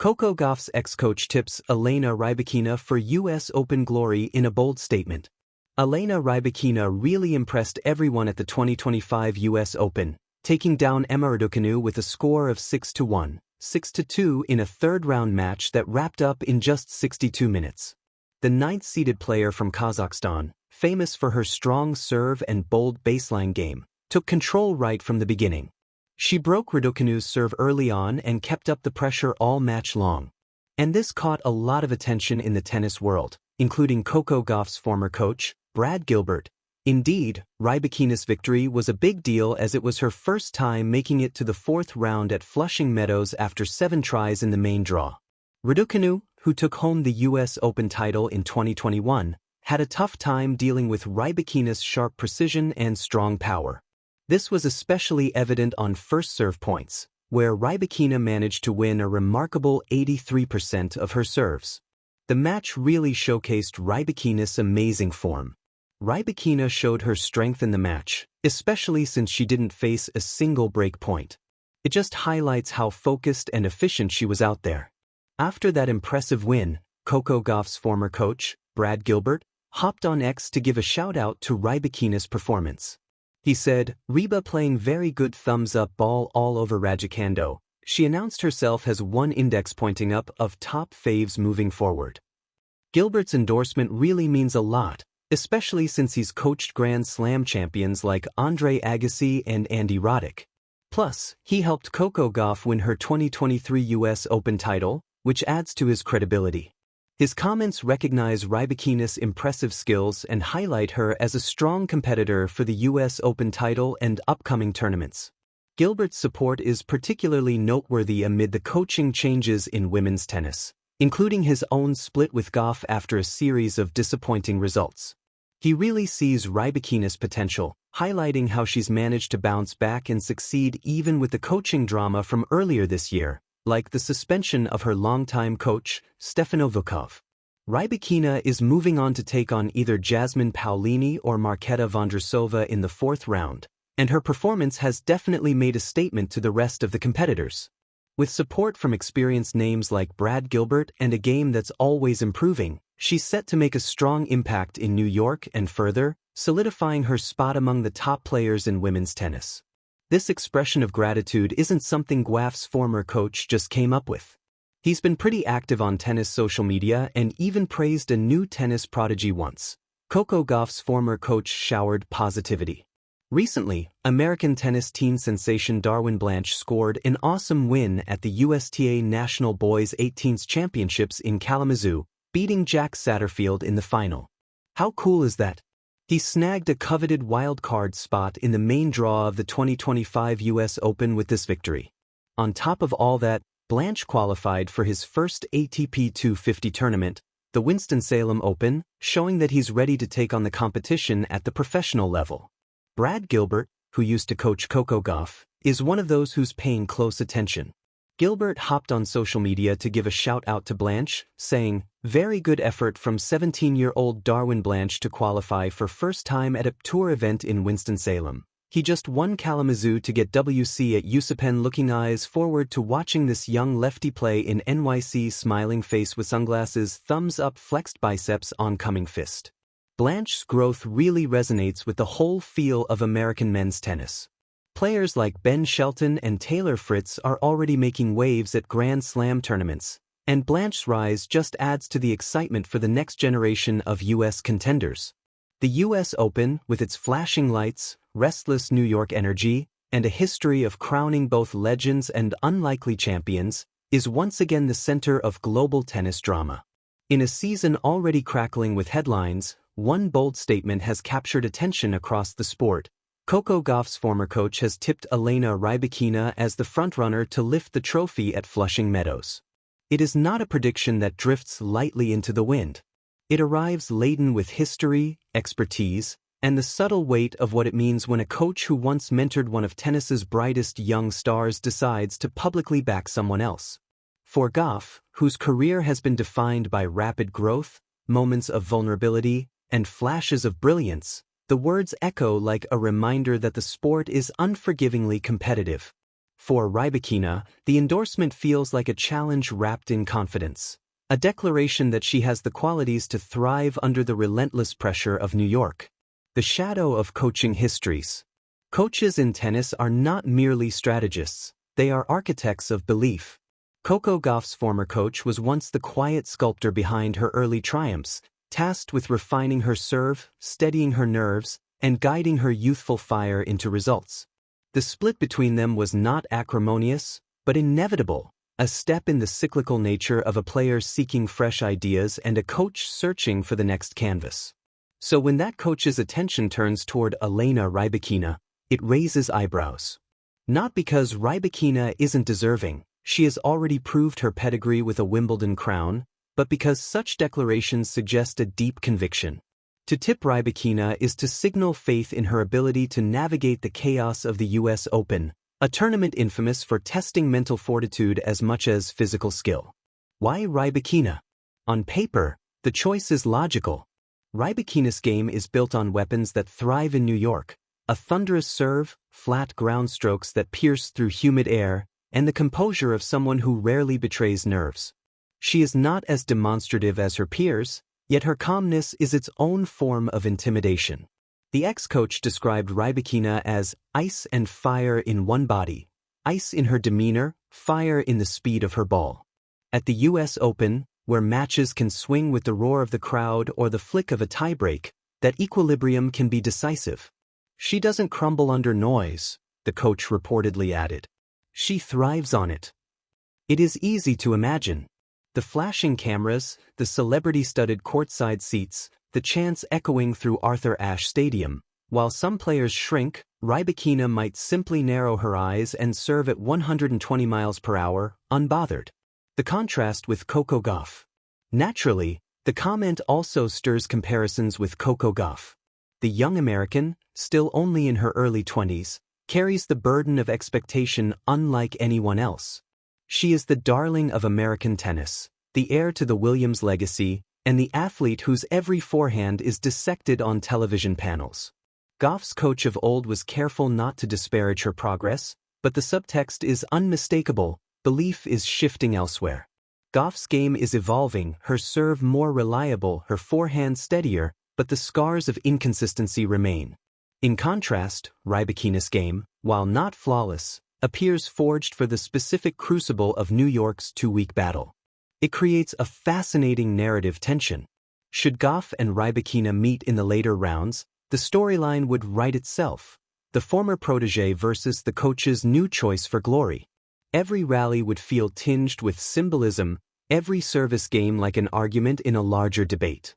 Coco Gauff's ex-coach tips Elena Rybakina for US Open glory in a bold statement. Elena Rybakina really impressed everyone at the 2025 US Open, taking down Elena Rybakina with a score of 6-1, 6-2 in a third-round match that wrapped up in just 62 minutes. The ninth-seeded player from Kazakhstan, famous for her strong serve and bold baseline game, took control right from the beginning. She broke Rybakina's serve early on and kept up the pressure all match long. And this caught a lot of attention in the tennis world, including Coco Gauff's former coach, Brad Gilbert. Indeed, Rybakina's victory was a big deal as it was her first time making it to the fourth round at Flushing Meadows after 7 tries in the main draw. Rybakina, who took home the US Open title in 2021, had a tough time dealing with Rybakina's sharp precision and strong power. This was especially evident on first serve points, where Rybakina managed to win a remarkable 83% of her serves. The match really showcased Rybakina's amazing form. Rybakina showed her strength in the match, especially since she didn't face a single break point. It just highlights how focused and efficient she was out there. After that impressive win, Coco Gauff's former coach, Brad Gilbert, hopped on X to give a shout-out to Rybakina's performance. He said, "Ryba playing very good thumbs-up ball all over Raducanu. She announced herself as one index pointing up of top faves moving forward." Gilbert's endorsement really means a lot, especially since he's coached Grand Slam champions like Andre Agassi and Andy Roddick. Plus, he helped Coco Gauff win her 2023 US Open title, which adds to his credibility. His comments recognize Rybakina's impressive skills and highlight her as a strong competitor for the US Open title and upcoming tournaments. Gilbert's support is particularly noteworthy amid the coaching changes in women's tennis, including his own split with Gauff after a series of disappointing results. He really sees Rybakina's potential, highlighting how she's managed to bounce back and succeed even with the coaching drama from earlier this year, like the suspension of her longtime coach, Stefano Vukov. Rybakina is moving on to take on either Jasmine Paolini or Marketa Vondrousova in the fourth round, and her performance has definitely made a statement to the rest of the competitors. With support from experienced names like Brad Gilbert and a game that's always improving, she's set to make a strong impact in New York and further, solidifying her spot among the top players in women's tennis. This expression of gratitude isn't something Gauff's former coach just came up with. He's been pretty active on tennis social media and even praised a new tennis prodigy once. Coco Gauff's former coach showered positivity. Recently, American tennis teen sensation Darwin Blanche scored an awesome win at the USTA National Boys 18s Championships in Kalamazoo, beating Jack Satterfield in the final. How cool is that? He snagged a coveted wildcard spot in the main draw of the 2025 US Open with this victory. On top of all that, Blanche qualified for his first ATP 250 tournament, the Winston-Salem Open, showing that he's ready to take on the competition at the professional level. Brad Gilbert, who used to coach Coco Gauff, is one of those who's paying close attention. Gilbert hopped on social media to give a shout-out to Blanche, saying, "Very good effort from 17-year-old Darwin Blanche to qualify for first time at a tour event in Winston-Salem. He just won Kalamazoo to get WC at USAPEN. Looking eyes forward to watching this young lefty play in NYC. Smiling face with sunglasses, thumbs up, flexed biceps, oncoming fist." Blanche's growth really resonates with the whole feel of American men's tennis. Players like Ben Shelton and Taylor Fritz are already making waves at Grand Slam tournaments, and Blanche's rise just adds to the excitement for the next generation of US contenders. The US Open, with its flashing lights, restless New York energy, and a history of crowning both legends and unlikely champions, is once again the center of global tennis drama. In a season already crackling with headlines, one bold statement has captured attention across the sport. Coco Gauff's former coach has tipped Elena Rybakina as the frontrunner to lift the trophy at Flushing Meadows. It is not a prediction that drifts lightly into the wind. It arrives laden with history, expertise, and the subtle weight of what it means when a coach who once mentored one of tennis's brightest young stars decides to publicly back someone else. For Gauff, whose career has been defined by rapid growth, moments of vulnerability, and flashes of brilliance, the words echo like a reminder that the sport is unforgivingly competitive. For Rybakina, the endorsement feels like a challenge wrapped in confidence. A declaration that she has the qualities to thrive under the relentless pressure of New York. The shadow of coaching histories. Coaches in tennis are not merely strategists, they are architects of belief. Coco Gauff's former coach was once the quiet sculptor behind her early triumphs, tasked with refining her serve, steadying her nerves, and guiding her youthful fire into results. The split between them was not acrimonious, but inevitable, a step in the cyclical nature of a player seeking fresh ideas and a coach searching for the next canvas. So when that coach's attention turns toward Elena Rybakina, it raises eyebrows. Not because Rybakina isn't deserving, she has already proved her pedigree with a Wimbledon crown, but because such declarations suggest a deep conviction. To tip Rybakina is to signal faith in her ability to navigate the chaos of the US Open, a tournament infamous for testing mental fortitude as much as physical skill. Why Rybakina? On paper, the choice is logical. Rybakina's game is built on weapons that thrive in New York, a thunderous serve, flat ground strokes that pierce through humid air, and the composure of someone who rarely betrays nerves. She is not as demonstrative as her peers, yet her calmness is its own form of intimidation. The ex-coach described Rybakina as ice and fire in one body, ice in her demeanor, fire in the speed of her ball. At the US Open, where matches can swing with the roar of the crowd or the flick of a tiebreak, that equilibrium can be decisive. She doesn't crumble under noise, the coach reportedly added. She thrives on it. It is easy to imagine. The flashing cameras, the celebrity-studded courtside seats, the chants echoing through Arthur Ashe Stadium. While some players shrink, Rybakina might simply narrow her eyes and serve at 120 miles per hour, unbothered. The contrast with Coco Gauff. Naturally, the comment also stirs comparisons with Coco Gauff. The young American, still only in her early 20s, carries the burden of expectation unlike anyone else. She is the darling of American tennis, the heir to the Williams legacy, and the athlete whose every forehand is dissected on television panels. Gauff's coach of old was careful not to disparage her progress, but the subtext is unmistakable: belief is shifting elsewhere. Gauff's game is evolving, her serve more reliable, her forehand steadier, but the scars of inconsistency remain. In contrast, Rybakina's game, while not flawless, appears forged for the specific crucible of New York's two-week battle. It creates a fascinating narrative tension. Should Gauff and Rybakina meet in the later rounds, the storyline would write itself. The former protégé versus the coach's new choice for glory. Every rally would feel tinged with symbolism, every service game like an argument in a larger debate.